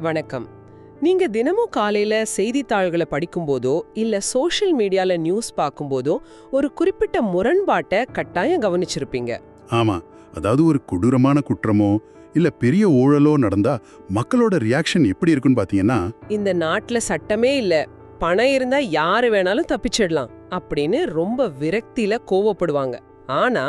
வணக்கம். நீங்க தினமும் காலையில செய்தித்தாள்களை படிக்கும்போதோ இல்ல சோஷியல் மீடியால நியூஸ் பார்க்கும்போதோ ஒரு குறிப்பிட்ட முரண்பாட்டை கட்டாயம் கவனிச்சிருப்பீங்க. ஆமா, அதாவது ஒரு கொடூரமான குற்றமோ இல்ல பெரிய ஊழலோ நடந்தா மக்களோட ரியாக்ஷன் எப்படி இருக்குன்னு பாத்தீங்கன்னா, இந்த நாட்டுல சட்டமே இல்ல, பணம் இருந்தா யாரு வேணாலும் தப்பிச்சிடலாம் அப்படின்னு ரொம்ப விரக்தியில கோவப்படுவாங்க. ஆனா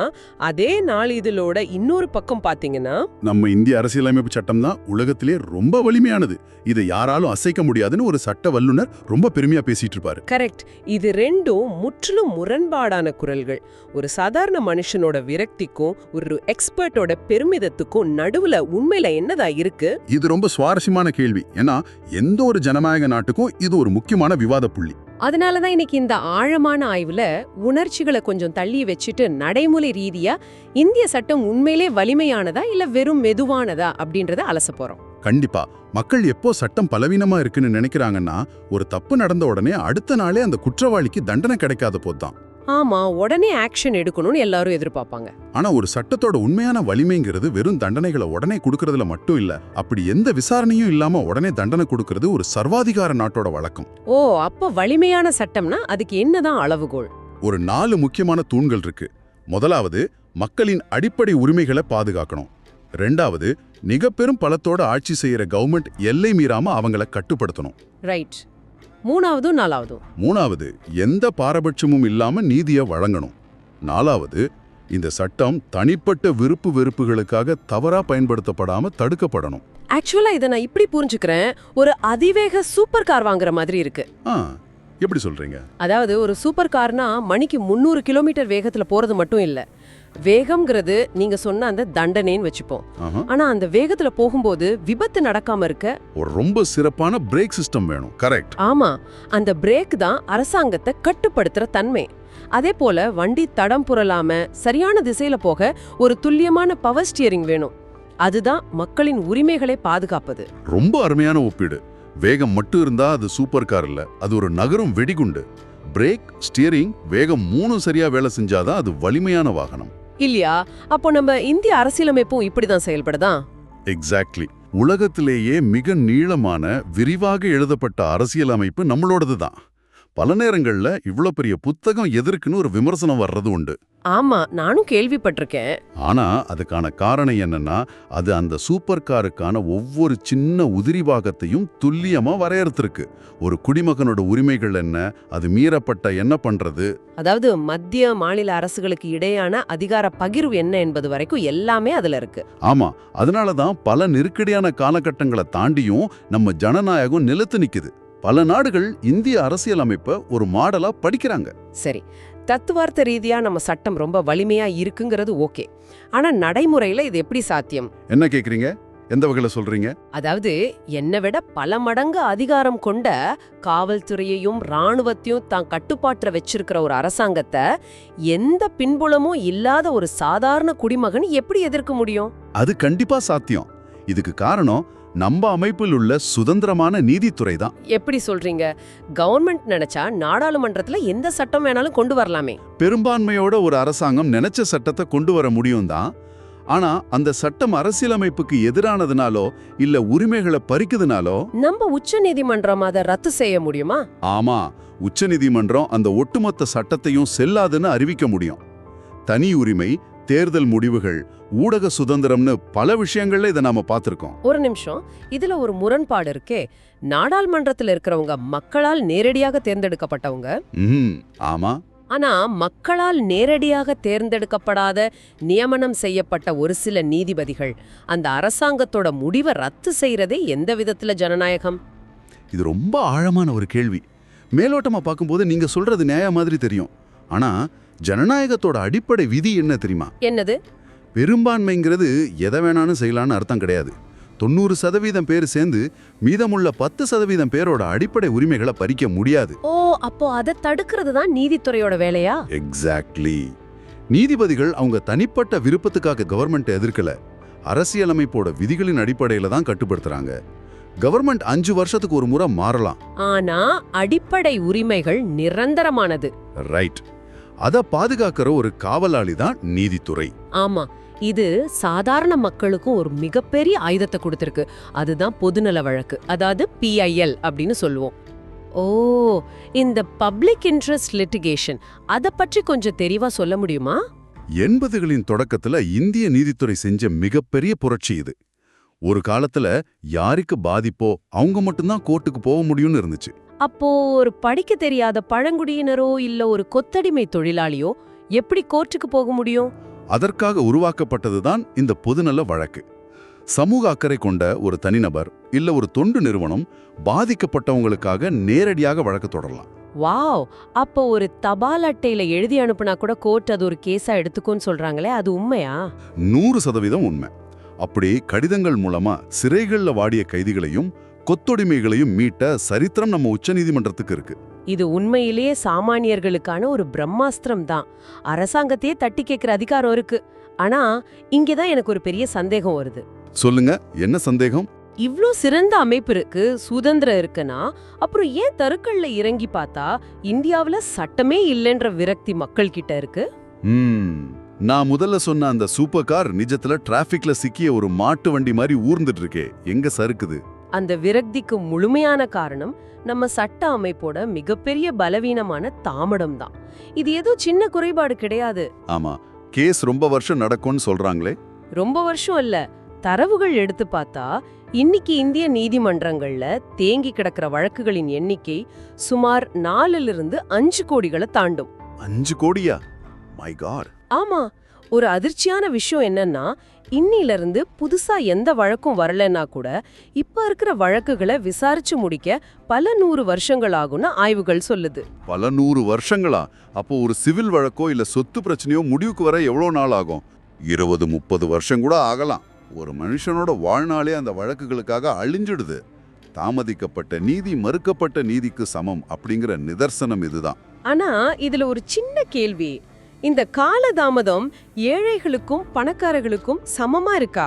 அதே நாளிதழோட இன்னொரு பக்கம் பாத்தீங்கன்னா, நம்ம இந்திய அரசியலமைப்பு சட்டம் தான் உலகத்திலே ரொம்ப வலிமையானது, இதை யாராலும் அசைக்க முடியாதுன்னு ஒரு சட்ட வல்லுனர் ரொம்ப பெருமையா பேசிட்டு இருப்பாரு. கரெக்ட். இது ரெண்டும் முற்றிலும் முரண்பாடான குரல்கள். ஒரு சாதாரண மனுஷனோட விரக்திக்கும் ஒரு எக்ஸ்பர்ட்டோட பெருமிதத்துக்கும் நடுவுல உண்மையில என்னதா இருக்கு? இது ரொம்ப சுவாரஸ்யமான கேள்வி. ஏன்னா எந்த ஒரு ஜனநாயக நாட்டுக்கும் இது ஒரு முக்கியமான விவாத புள்ளி. அதனாலதான் இன்னைக்கு இந்த ஆழமான ஆய்வுல உணர்ச்சிகளை கொஞ்சம் தள்ளி வச்சுட்டு நடைமுறை ரீதியா இந்திய சட்டம் உண்மையிலே வலிமையானதா இல்ல வெறும் மெதுவானதா அப்படின்றத அலச போறோம். கண்டிப்பா. மக்கள் எப்போ சட்டம் பலவீனமா இருக்குன்னு நினைக்கிறாங்கன்னா, ஒரு தப்பு நடந்த உடனே அடுத்த நாளே அந்த குற்றவாளிக்கு தண்டனை கிடைக்காத போதுதான். ஆமா, உடனே ஆக்ஷன் எடுக்கணும்னு எல்லாரும் எதிர்பார்ப்பாங்க. ஆனா ஒரு சட்டத்தோட உண்மையான வலிமைங்கிறது வெறும் தண்டனைகளை உடனே கொடுக்கறதுல மட்டும் இல்ல. அப்படி எந்த விசாரணையும் இல்லாம உடனே தண்டனை கொடுக்கறது ஒரு சர்வாதிகார நாட்டோட வழக்கம். ஓ, அப்ப வலிமையான சட்டம்னா அதுக்கு என்னதான் அளவுகோல்? ஒரு 4 முக்கியமான தூண்கள் இருக்கு. முதலாவது, மக்களின் அடிப்படை உரிமைகளை பாதுகாக்கணும். ரெண்டாவது, மிக பெரும் பலத்தோட ஆட்சி செய்யற கவர்மெண்ட் எல்லை மீறாம அவங்கள கட்டுப்படுத்தணும். ரைட். மூணாவதும் நாலாவதும்? மூணாவது, எந்த பாரபட்சமும் இல்லாம நீதியை வழங்கணும். நாலாவது, இந்த சட்டம் தனிப்பட்ட விருப்பு வெறுப்புகளுக்காக தவறா பயன்படுத்தப்படாம தடுக்கப்படணும். ஆக்சுவலா இதை நான் இப்படி புரிஞ்சுக்கிறேன், ஒரு அதிவேக சூப்பர் கார் வாங்குற மாதிரி இருக்கு. எப்படி சொல்றீங்க? அதாவது ஒரு சூப்பர் கார்னா மணிக்கு 300 கிலோமீட்டர் வேகத்துல போறது மட்டும் இல்ல, வேகம்ங்கிறது நீங்க சொன்ன அந்த தண்டனைன்னு வச்சுப்போம். ஆனா அந்த வேகத்துல போகும்போது விபத்து நடக்காம இருக்க ஒரு ரொம்ப சிறப்பான பிரேக் சிஸ்டம் வேணும். கரெக்ட். ஆமா, அந்த பிரேக் தான் அரசாங்கத்தை கட்டுப்படுத்துற தன்மை. அதே போல வண்டி தடம் புரளாம சரியான திசையில போக ஒரு துல்லியமான பவர் ஸ்டியரிங் வேணும். அதுதான் மக்களின் உரிமைகளை பாதுகாப்பது. ரொம்ப அருமையான ஒப்பீடு. வேகம் மட்டும் இருந்தா அது சூப்பர் கார் இல்ல, அது ஒரு நகரும் வெடிகுண்டு. பிரேக், ஸ்டியரிங், வேகம் 3 சரியா வேலை செஞ்சாதான் அது வலிமையான வாகனம் இல்லையா? அப்போ நம்ம இந்திய அரசியலமைப்பும் இப்படிதான் செயல்படுதா? எக்ஸாக்ட்லி. உலகத்திலேயே மிக நீளமான விரிவாக எழுதப்பட்ட அரசியலமைப்பு நம்மளோடது தான். பல நேரங்கள்ல இவ்ளோ பெரிய புத்தகம் எதற்குன்னு ஒரு விமர்சனம் வர்றது உண்டு. ஆமா, நானும் கேள்விப்பட்டிருக்கேன். ஆனா அதுக்கான காரணம் என்னன்னா, அது அந்த சூப்பர் காருக்கான ஒவ்வொரு சின்ன உதிரி பாகத்தையும் துல்லியமா வரையறுத்திருக்கு. ஒரு குடிமகனோட உரிமைகள் என்ன, அது மீறப்பட்ட என்ன பண்றது, அதாவது மத்திய மாநில அரசுகளுக்கு இடையான அதிகார பகிர்வு என்ன என்பது வரைக்கும் எல்லாமே அதுல இருக்கு. ஆமா, அதனாலதான் பல நெருக்கடியான காலகட்டங்களை தாண்டியும் நம்ம ஜனநாயகம் நிலைத்து நிக்குது. பல நாடுகள் இந்திய அரசியலமைப்பை ஒரு மாடலா படிக்கிறாங்க. சரி, தத்துவார்த்த ரீதியா நம்ம சட்டம் ரொம்ப வலிமையா இருக்குங்கிறது ஓகே. ஆனா நடைமுறையில இது எப்படி சாத்தியம்? என்ன கேக்குறீங்க? எந்த வகையில சொல்றீங்க? அதாவது என்னை விட பல மடங்கு அதிகாரம் கொண்ட காவல்துறையையும் ராணுவத்தையும் தான் கட்டுப்பாட்டுல வச்சிருக்கிற ஒரு அரசாங்கத்தை எந்த பின்புலமும் இல்லாத ஒரு சாதாரண குடிமகன் எப்படி எதிர்க்க முடியும்? அது கண்டிப்பா சாத்தியம். இதுக்கு காரணம் நம்ம அமைப்பில் உள்ள சுதந்திரமான நீதித்துறை தான். எப்படி சொல்றீங்க? கவர்மெண்ட் நினைச்சா நாடாளுமன்றத்துல எந்த சட்டம் வேணாலும் கொண்டு வரலாமே. பெரும்பான்மையோட ஒரு அரசாங்கம் நினைச்ச சட்டத்தை கொண்டு வர முடியும் தான். ஆனா அந்த சட்டம் அரசியலமைப்புக்கு எதிரானதுனாலோ இல்ல உரிமைகளை பறிக்குதுனாலோ நம்ம உச்ச நீதிமன்றம் அதை ரத்து செய்ய முடியுமா? ஆமா, உச்ச நீதிமன்றம் அந்த ஒட்டுமொத்த சட்டத்தையும் செல்லாதுன்னு அறிவிக்க முடியும். தனி உரிமை, தேர்தல் முடிவுகள், ஊடக சுதந்திரம்னு பல விஷயங்கள்ல இதை நாம பார்த்திருக்கோம். ஒரு நிமிஷம், இதுல ஒரு முரண்பாடு இருக்கே. நாடாளுமன்றத்துல இருக்கிறவங்க மக்களால் நேரடியாக தேர்ந்தெடுக்கப்பட்டவங்க. ஆமா. ஆனா மக்களால் நேரடியாக தேர்ந்தெடுக்கப்படாத நியமனம் செய்யப்பட்ட ஒரு சில நீதிபதிகள் அந்த அரசாங்கத்தோட முடிவை ரத்து செய்யறதே எந்த விதத்துல ஜனநாயகம்? இது ரொம்ப ஆழமான ஒரு கேள்வி. மேலோட்டமா பார்க்கும்போது நீங்க சொல்றது நியாய மாதிரி தெரியும். ஆனா ஜனநாயகத்தோட அடிப்படை விதி என்ன தெரியுமா? என்னது? பெரும்பான்மைங்கிறது எதை வேணாலும் செய்யலான்னு அர்த்தம் கிடையாது. 90% பேர் சேர்ந்து மீதமுள்ள 10% பேரோட அடிப்படை உரிமைகளை பறிக்க முடியாது. ஓ, அப்போ அதை தடுக்கிறது தான் நீதித்துறையோட வேலையா? எக்ஸாக்ட்லி. நீதிபதிகள் அவங்க தனிப்பட்ட விருப்பத்துக்காக கவர்மெண்ட் எதிர்க்கல, அரசியலமைப்போட விதிகளின் அடிப்படையில தான் கட்டுப்படுத்துறாங்க. கவர்மெண்ட் 5 வருஷத்துக்கு ஒரு முறை மாறலாம். ஆனா அடிப்படை உரிமைகள் நிரந்தரமானது. ரைட். அத பாதுகாக்கிற ஒரு காவலாளி தான் நீதித்துறை. ஆமா, இது சாதாரண மக்களுக்கும் ஒரு மிகப்பெரிய ஆயுதத்தை கொடுத்திருக்கு. அதுதான் பொதுநல வழக்கு, அதாவது PIL அப்படின்னு சொல்லுவோம். ஓ, இந்த பப்ளிக் இன்ட்ரெஸ்ட் லிட்டிகேஷன் அத பற்றி கொஞ்சம் தெளிவா சொல்ல முடியுமா? 80களின் தொடக்கத்துல இந்திய நீதித்துறை செஞ்ச மிகப்பெரிய புரட்சி இது. ஒரு காலத்துல யாருக்கு பாதிப்போ அவங்க மட்டும்தான் கோர்ட்டுக்கு போக முடியும்னு இருந்துச்சு. அப்போ ஒரு படிக்க தெரியாத பழங்குடியினரோ இல்ல ஒரு கொத்தடிமை தொழிலாளியோ எப்படி கோர்ட்டுக்கு போக முடியும்? அதற்காக உருவாக்கப்பட்டதுதான் இந்த பொதுநல வழக்கு. சமூக அக்கறை கொண்ட ஒரு தனிநபர் இல்ல ஒரு தொண்டு நிறுவனம் பாதிக்கப்பட்டவங்களுக்காக நேரடியாக வழக்கு தொடரலாம். வாவ்! அப்போ ஒரு தபால் அட்டையில எழுதி அனுப்புனா கூட கோர்ட் அது ஒரு கேஸா எடுத்துக்கோன்னு சொல்றாங்களே, அது உண்மையா? 100% உண்மை. அப்படி கடிதங்கள் மூலமா சிறைகள்ல வாடிய கைதிகளையும் கொத்தொடிமைகளையும் மீட்ட சரித்திரம் நம்ம உச்சநீதிமன்றத்துக்கு இருக்கு. இது உண்மையிலேயே சாமானியர்களுக்கான ஒரு பிரம்மாஸ்திரம் தான். அரசாங்கத்தையே தட்டி கேட்கிற அதிகாரம் இருக்கு. ஆனா இங்கதான் எனக்கு ஒரு பெரிய சந்தேகம் வருது. சொல்லுங்க, என்ன சந்தேகம்? இவ்ளோ சிறந்த அமைப்பு இருக்கு, சுதந்திரம் இருக்குன்னா அப்புறம் ஏன் தருக்கள்ல இறங்கி பார்த்தா இந்தியாவுல சட்டமே இல்லைன்ற விரக்தி மக்கள் கிட்ட இருக்கு? நான் முதல்ல சொன்ன அந்த சூப்பர் கார் நிஜத்துல டிராபிக்ல சிக்கிய ஒரு மாட்டு வண்டி மாதிரி ஊர்ந்துட்டு இருக்கே, எங்க சறுக்குது? அந்த விரக்திக்கு முழுமையான காரணம் நம்ம சட்ட அமைப்போட மிகப்பெரிய பலவீனமான தாமடம் தான். இது ஏதோ சின்ன குறைபாடு கிடையாது. ஆமா, கேஸ் ரொம்ப வருஷம் நடக்கும்னு சொல்றாங்களே. ரொம்ப வருஷம் இல்ல. தரவுகள் எடுத்து பார்த்தா இன்னைக்கு இந்திய நீதிமன்றங்கள்ல தேங்கி கிடக்கிற வழக்குகளின் எண்ணிக்கை சுமார் 4லிருந்து 5 கோடிகளை தாண்டும். 5 கோடியா? My God. ஆமா, ஒரு அதிர்ச்சியான விஷயம் என்னன்னா இன்னிலிருந்து புதுசா எந்த வழக்கும் வரலன்னா கூட இப்ப இருக்கிற வழக்குகளை விசாரிச்சு முடிக்க பல 100 வருஷங்கள் ஆகும்னு ஆய்வுகள் சொல்லுது. பல 100 வருஷங்களா? அப்போ ஒரு சிவில் வழக்கோ இல்ல சொத்து பிரச்சனையோ முடிவுக்கு வர எவ்வளவு நாள் ஆகும்? 20-30 வருஷம் கூட ஆகலாம். ஒரு மனுஷனோட வாழ்நாளே அந்த வழக்குகளுக்காக அழிஞ்சிடுது. தாமதிக்கப்பட்ட நீதி மறுக்கப்பட்ட நீதிக்கு சமம் அப்படிங்கிற நிதர்சனம் இதுதான். ஆனா இதுல ஒரு சின்ன கேள்வி, இந்த காலதாமதம் ஏழைகளுக்கும் பணக்காரர்களுக்கும் சமமா இருக்கா?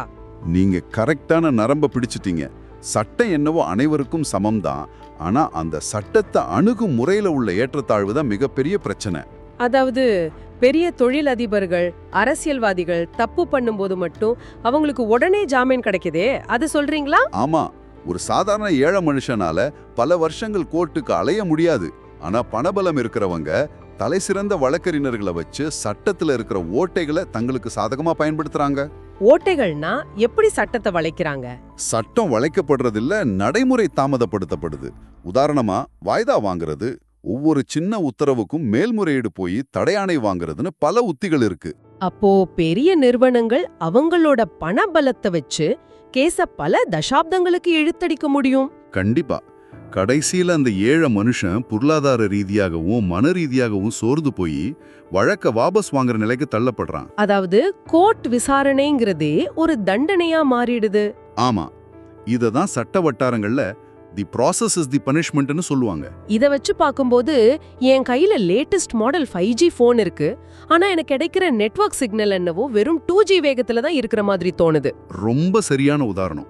நீங்க கரெக்டான நரம்ப பிடிச்சிட்டீங்க. சட்டம் என்னவோ அனைவருக்கும் சமம்தான். ஆனா அந்த சட்டத்தை அணுகும் முறையில உள்ள ஏற்றத்தாழ்வு தான் மிகப்பெரிய பிரச்சனை. அதாவது பெரிய தொழிலதிபர்கள் அரசியல்வாதிகள் தப்பு பண்ணும்போது மட்டும் அவங்களுக்கு உடனே ஜாமீன் கிடைக்குதே, அது சொல்றீங்களா? ஆமா, ஒரு சாதாரண ஏழை மனுஷனால பல வருஷங்கள் கோர்ட்டுக்கு அலைய முடியாது. ஆனா பணபலம் இருக்கிறவங்க தலை சிறந்த வழக்கறிஞர்களை வச்சு சட்டத்துல இருக்கிற ஓட்டைகளை தங்களுக்கு சாதகமா பயன்படுத்துறாங்க. ஓட்டைகள்னா எப்படி சட்டத்தை வளைக்கிறாங்க? சட்டம் வளைக்கப்படுறதில்ல, நடைமுறை தாமதப்படுத்தப்படுது. உதாரணமா வாய்தா வாங்குறது, ஒவ்வொரு சின்ன உத்தரவுக்கும் மேல்முறையீடு போய் தடையாணை வாங்குறதுன்னு பல உத்திகள் இருக்கு. அப்போ பெரிய நிறுவனங்கள் அவங்களோட பண பலத்தை வச்சு கேஸ பல தசாப்தங்களுக்கு இழுத்தடிக்க முடியும். கண்டிப்பா. கடைசியில அந்த ஏழை மனுஷன் பொருளாதார ரீதியாகவும் மன ரீதியாகவும் சோர்ந்து போய் வழக்க வாபஸ் வாங்குற நிலைக்கு தள்ளப்படுறான். அதாவது கோர்ட் விசாரணைங்கிறதே ஒரு தண்டனையா மாறிடுது. ஆமா, இததான் சட்ட வட்டாரங்கள்ல தி ப்ராசஸ் இஸ் தி பனிஷ்மெண்ட்னு சொல்லுவாங்க. இத வச்சு பாக்கும்போது என் கையில லேட்டஸ்ட் மாடல் 5G போன் இருக்கு. ஆனா எனக்கு கிடைக்கிற நெட்வொர்க் சிக்னல் என்னவோ வெறும் 2G வேகத்துல தான் இருக்கிற மாதிரி தோணுது. ரொம்ப சரியான உதாரணம்.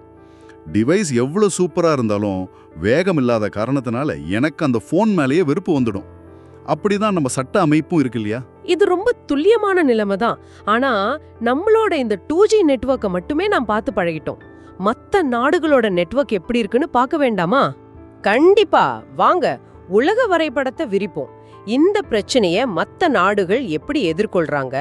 டிவைஸ் எவ்வளவு சூப்பரா இருந்தாலும் வேகம் இல்லாத காரணத்தினால எனக்கு அந்த போன் மேலேயே வெறுப்பு வந்துடும். அப்படிதான் நம்ம சட்ட அமைப்பும் இருக்கு இல்லையா? இது ரொம்ப துல்லியமான நிலைமை தான். ஆனா நம்மளோட இந்த 2G நெட்வொர்க்கை மட்டுமே நாம் பார்த்து பழகிட்டோம். மத்த நாடுகளோட நெட்வொர்க் எப்படி இருக்குன்னு பார்க்க வேண்டாமா? கண்டிப்பா வாங்க உலக வரைபடத்தை விரிப்போம். இந்த பிரச்சனைய மத்த நாடுகள் எப்படி எதிர்கொள்றாங்க?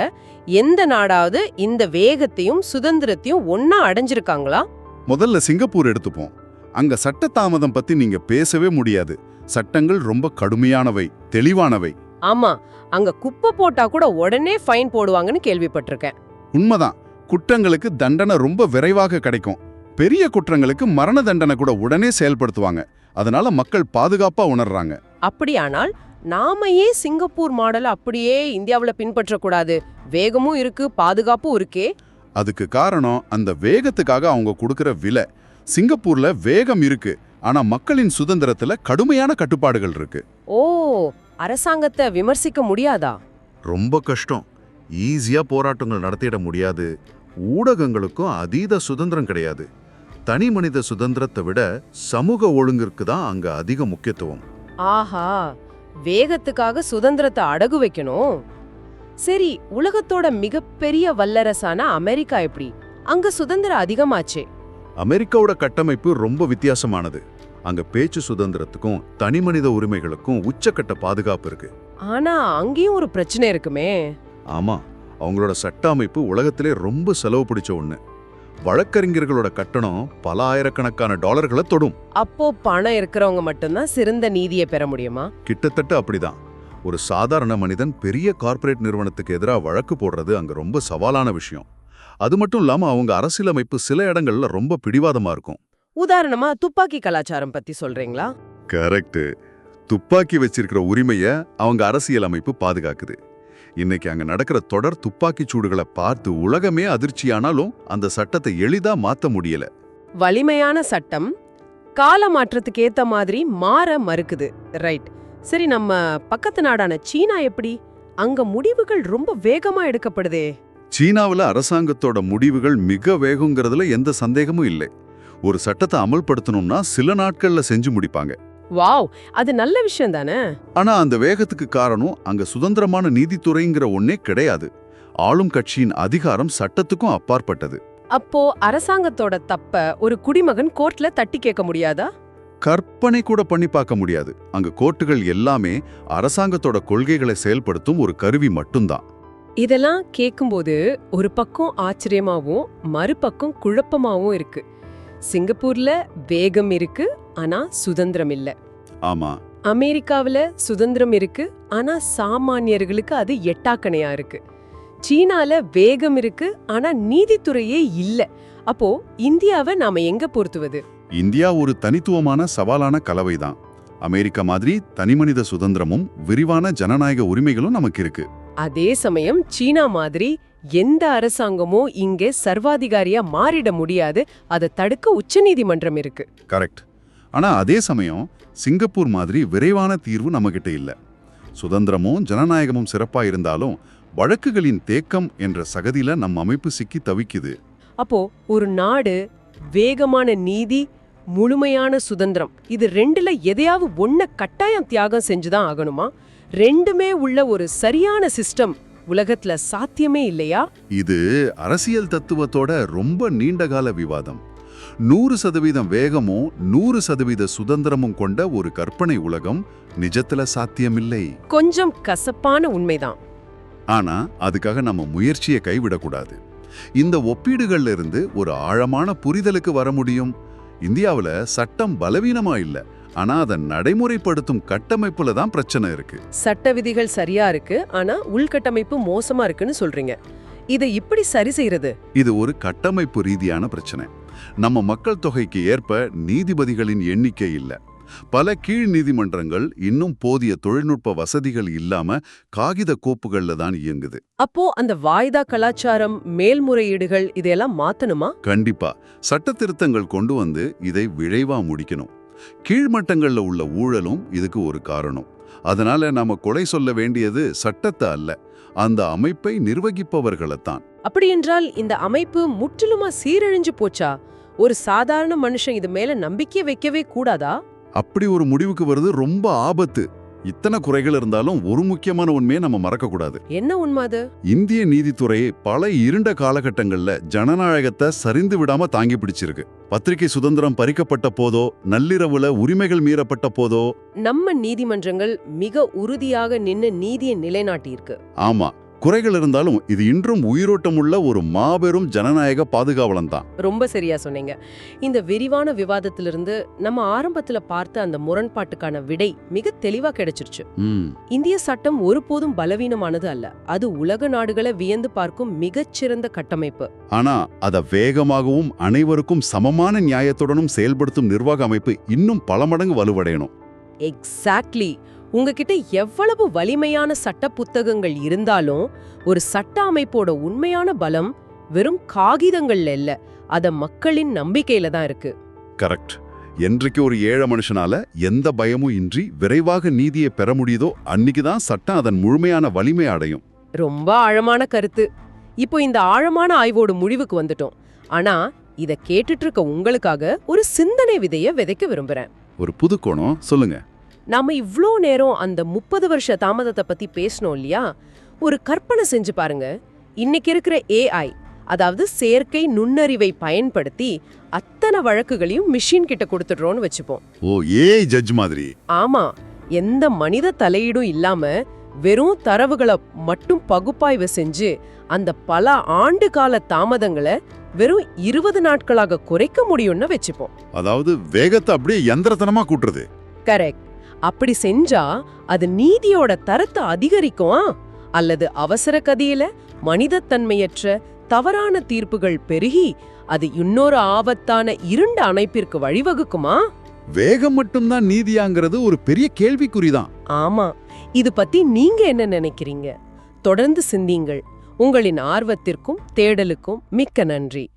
எந்த நாடாவது இந்த வேகத்தையும் சுதந்திரத்தையும் ஒன்னா அடைஞ்சிருக்காங்களா? முதல்ல சிங்கப்பூர் எடுத்துப்போம். அங்க சட்ட தாமதம் பத்தி நீங்க பேசவே முடியாது. சட்டங்கள் ரொம்ப கடுமையானவை, தெளிவானவை. ஆமா, அங்க குப்பை போட்டா கூட உடனே ஃபைன் போடுவாங்கன்னு கேள்விப்பட்டிருக்கேன். உண்மைதான். குற்றங்களுக்கு தண்டனை ரொம்ப விரைவாக கிடைக்கும். பெரிய குற்றங்களுக்கு மரண தண்டனை கூட உடனே செயல்படுத்துவாங்க. அதனால மக்கள் பாதுகாப்பா உணர்றாங்க. அப்படியானால் நாம ஏன் சிங்கப்பூர் மாடலை அப்படியே இந்தியாவுல பின்பற்றக்கூடாது? வேகமும் இருக்கு, பாதுகாப்பும் இருக்கே. அதுக்கு காரணம் அந்த வேகத்துக்காக அவங்க கொடுக்கிற விலை. சிங்கப்பூர்ல வேகம் இருக்கு, ஆனா மக்களின் சுதந்திரத்துல கடுமையான கட்டுப்பாடுகள் இருக்கு. ஓ, அரசாங்கத்தை விமர்சிக்க முடியாதா? ரொம்ப கஷ்டம். ஈஸியா போராட்டங்கள் நடத்திட முடியாது. ஊடகங்களுக்கும் அதீத சுதந்திரம் கிடையாது. தனி மனித சுதந்திரத்தை விட சமூக ஒழுங்கிற்கு தான் அங்க அதிக முக்கியத்துவம். ஆஹா, வேகத்துக்காக சுதந்திரத்தை அடகு வைக்கணும். சரி, உலகத்தோட மிகப்பெரிய வல்லரசான அமெரிக்கா எப்படி? அங்க சுதந்திரம் அதிகமாச்சே. அமெரிக்காவோட கட்டமைப்பு ரொம்ப வித்தியாசமானது. அங்க பேச்சு சுதந்திரத்துக்கும் தனிமனித உரிமைகளுக்கும் உச்சக்கட்ட பாதுகாப்பு இருக்கு. ஆனா அங்கேயும் ஒரு பிரச்சனை இருக்குமே. ஆமா, அவங்களோட சட்ட அமைப்பு உலகத்திலே ரொம்ப செலவு பிடிச்ச ஒண்ணு. வழக்கறிஞர்களோட கட்டணம் பல ஆயிரக்கணக்கான டாலர்களை தொடும். அப்போ பணம் இருக்கிறவங்க மட்டும்தான் சிறந்த நீதியை பெற முடியுமா? கிட்டத்தட்ட அப்படிதான். ஒரு சாதாரண மனிதன் பெரிய கார்ப்பரேட் நிறுவனத்துக்கு எதிராக வழக்கு போடுறது அங்க ரொம்ப சவாலான விஷயம். அது மட்டும் இல்லாம அவங்க அரசியலமைப்பு சில இடங்கள்ல ரொம்ப பிடிவாதமா இருக்கும். உதாரணமா துப்பாக்கி கலாச்சாரம் பத்தி சொல்றீங்களா? கரெக்ட். துப்பாக்கி வச்சிருக்கிற உரிமைய அவங்க அரசியலமைப்பு பாதுகாக்குது. இன்னைக்கு அங்க நடக்கிற தொடர் துப்பாக்கிச் சூடுகளை பார்த்து உலகமே அதிர்ச்சியானாலும் அந்த சட்டத்தை எளிதா மாத்த முடியல. வலிமையான சட்டம் கால மாற்றத்துக்கு ஏத்த மாதிரி மாற மறுக்குது. ரைட். சரி, நம்ம பக்கத்து நாடான சீனா எப்படி? அங்க முடிவுகள் ரொம்ப வேகமா எடுக்கப்படுதே. சீனாவுல அரசாங்கத்தோட முடிவுகள் மிக வேகங்கிறதுல எந்த சந்தேகமும் இல்லை. ஒரு சட்டத்தை அமல்படுத்தணும்னா சில நாட்கள்ல செஞ்சு முடிப்பாங்க. வாவ், அது நல்ல விஷயம் தானே. ஆனா அந்த வேகத்துக்கு காரணம் அங்க சுதந்திரமான நீதித்துறைங்கிற ஒன்னே கிடையாது. ஆளும் கட்சியின் அதிகாரம் சட்டத்துக்கும் அப்பாற்பட்டது. அப்போ அரசாங்கத்தோட தப்ப ஒரு குடிமகன் கோர்ட்ல தட்டி கேட்க முடியாதா? கற்பனை கூட பண்ணி பார்க்க முடியாது. அங்க கோர்ட்டுகள் எல்லாமே அரசாங்கத்தோட கொள்கைகளை செயல்படுத்தும் ஒரு கருவி மட்டும்தான். இதெல்லாம் கேட்கும்போது ஒரு பக்கம் ஆச்சரியமாவும் மறுபக்கம் குழப்பமாவும் இருக்கு. சிங்கப்பூர்ல வேகம் இருக்கு, ஆனா சுதந்திரம் இல்ல. ஆமா, அமெரிக்காவுல சுதந்திரம் இருக்கு, ஆனா சாமானியர்களுக்கு அது எட்டாக்கணையா இருக்கு. சீனால வேகம் இருக்கு, ஆனா நீதித்துறையே இல்ல. அப்போ இந்தியாவை நாம எங்க பொருத்துவது? இந்தியா ஒரு தனித்துவமான சவாலான கலவைதான். அமெரிக்கா மாதிரி தனிமனித சுதந்திரமும் விரிவான ஜனநாயக உரிமைகளும் நமக்கு இருக்கு. அதே சமயம் சீனா மாதிரி எந்த அரசாங்கமோ இங்கே சர்வாதிகாரியா மாறிட முடியாது. அதை தடுக்க உச்சநீதிமன்றம் இருக்கு. கரெக்ட். ஆனா அதே சமயம் சிங்கப்பூர் மாதிரி விரைவான தீர்வு நம்மகிட்ட இல்ல. சுதந்திரமும் ஜனநாயகமும் சிறப்பா இருந்தாலும் வழக்குகளின் தேக்கம் என்ற சகதியில நம் அமைப்பு சிக்கி தவிக்குது. அப்போ ஒரு நாடு வேகமான நீதி, முழுமையான சுதந்திரம், இது ரெண்டுல எதையாவது ஒன்ன கட்டாயம் தியாகம் செஞ்சுதான் ஆகணுமா? ரெண்டுமே உள்ள ஒரு சரியான சிஸ்டம் உலகத்துல சாத்தியமே இல்லையா? இது அரசியல் தத்துவத்தோட ரொம்ப நீண்டகால விவாதம். 100% வேகமும் 100% சுதந்திரமும் கொண்ட ஒரு கற்பனை உலகம் நிஜத்துல சாத்தியமில்லை. கொஞ்சம் கசப்பான உண்மைதான். ஆனா அதுக்காக நம்ம முயற்சியை கைவிடக்கூடாது. இந்த ஒப்பீடுகள்ல இருந்து ஒரு ஆழமான புரிதலுக்கு வர முடியும். இந்தியாவுல சட்டம் பலவீனமா இல்ல, ஆனா அதை நடைமுறைப்படுத்தும் கட்டமைப்புல தான் பிரச்சனை இருக்கு. சட்ட விதிகள் சரியா இருக்கு, ஆனா உள்கட்டமைப்பு மோசமா இருக்குன்னு சொல்றீங்க. இதை இப்படி சரி செய்யறது? இது ஒரு கட்டமைப்பு ரீதியான பிரச்சனை. நம்ம மக்கள் தொகைக்கு ஏற்ப நீதிபதிகளின் எண்ணிக்கை இல்ல. பல கீழ் நீதிமன்றங்கள் இன்னும் போதிய தொழில்நுட்ப வசதிகள் இல்லாம காகித கோப்புகள்ல தான் இயங்குது. அப்போ அந்த வாய்தா கலாச்சாரம், மேல்முறையீடுகள் இதையெல்லாம் மாத்தணுமா? கண்டிப்பா சட்ட திருத்தங்கள் கொண்டு வந்து இதை விரைவா முடிக்கணும். கீழ்மட்டங்கள்ல உள்ள ஊழலும் இதுக்கு ஒரு காரணம். அதனால நாம கொலை சொல்ல வேண்டியது சட்டத்தை அல்ல, அந்த அமைப்பை நிர்வகிப்பவர்களைத்தான். அப்படியென்றால் இந்த அமைப்பு முற்றிலுமா சீரழிஞ்சு போச்சா? ஒரு சாதாரண மனுஷன் இது மேல நம்பிக்கை வைக்கவே கூடாதா? அப்படி ஒரு முடிவுக்கு வருது ரொம்ப ஆபத்து. இத்தனை குறைகள் இருந்தாலும் ஒரு முக்கியமான உண்மையை நம்ம மறக்க கூடாது. என்ன உண்மை அது? இந்திய நீதித்துறை பல இருண்ட காலகட்டங்கள்ல ஜனநாயகத்தை சரிந்து விடாம தாங்கி பிடிச்சிருக்கு. பத்திரிகை சுதந்திரம் பறிக்கப்பட்ட போதோ, நள்ளிரவுல உரிமைகள் மீறப்பட்ட போதோ நம்ம நீதிமன்றங்கள் மிக உறுதியாக நின்னு நீதியை நிலைநாட்டியிருக்கு. ஆமா, குறைகள் இருந்தாலும் இது இன்றும் உயிரோட்டமுள்ள ஒரு மாபெரும் ஜனநாயக பாதுகாவலன் தான். ரொம்ப சரியா சொன்னீங்க. இந்த விரிவான விவாதத்திலிருந்து நம்ம ஆரம்பத்துல பார்த்த அந்த முரண்பாட்டுக்கான விடை மிக தெளிவா கிடைச்சிருச்சு. இந்திய சட்டம் ஒருபோதும் பலவீனமானது அல்ல. அது உலக நாடுகளை வியந்து பார்க்கும் மிகச்சிறந்த கட்டமைப்பு. ஆனா அத வேகமாகவும் அனைவருக்கும் சமமான நியாயத்துடனும் செயல்படுத்தும் நிர்வாக அமைப்பு இன்னும் பல மடங்கு வலுவடையணும். எக்ஸாக்ட்லி. உங்ககிட்ட எவ்வளவு வலிமையான சட்ட புத்தகங்கள் இருந்தாலும் ஒரு சட்ட அமைப்போட உண்மையான பலம் வெறும் காகிதங்கள்ல இல்ல, அத மக்களின் நம்பிக்கையில தான் இருக்கு. கரெக்ட். என்றைக்கு ஒரு ஏழை மனுஷனால எந்த பயமும் இன்றி விரைவாக நீதியை பெற முடியுதோ அன்னைக்குதான் சட்டம் அதன் முழுமையான வலிமை அடையும். ரொம்ப ஆழமான கருத்து. இப்போ இந்த ஆழமான ஆய்வோட முடிவுக்கு வந்துட்டோம். ஆனா இத கேட்டுட்டு இருக்க உங்களுக்காக ஒரு சிந்தனை விதைய விதைக்க விரும்புறேன். ஒரு புது கோணம் சொல்லுங்க. நாம இவ்ளோ நேரம் அந்த 30 வருஷ தாமதத்தை பத்தி பேசணும் இல்லையா? ஒரு கற்பனை செஞ்சு பாருங்க. இன்னைக்கு இருக்கிற ஏஐ, அதாவது செயற்கை நுண்ணறிவை பயன்படுத்தி அத்தனை வழக்குகளையும் மிஷின் கிட்ட கொடுத்துடுறோம்னு வச்சுப்போம். ஓ, ஏஐ ஜட்ஜ் மாதிரி. ஆமா, எந்த மனித தலையீடும் இல்லாம வெறும் தரவுகளை மட்டும் பகுப்பாய்வு செஞ்சு அந்த பல ஆண்டு கால தாமதங்களை வெறும் 20 நாட்களாக குறைக்க முடியும்னு வச்சுப்போம். அதாவது வேகத்தை அப்படியே யந்திரத்தனமா கூட்டுறது. கரெக்ட். அப்படி செஞ்சா அது நீதியோட தரத்தை அதிகரிக்குமா, அல்லது அவசர கதியில மனிதத்தன்மையற்ற தவறான தீர்ப்புகள் பெருகி அது இன்னொரு ஆபத்தான இருண்ட அமைப்பிற்கு வழிவகுக்குமா? வேகம் மட்டும்தான் நீதியாங்கிறது ஒரு பெரிய கேள்விக்குறிதான். ஆமா, இது பத்தி நீங்க என்ன நினைக்கிறீங்க? தொடர்ந்து சிந்தியுங்கள். உங்களின் ஆர்வத்திற்கும் தேடலுக்கும் மிக்க நன்றி.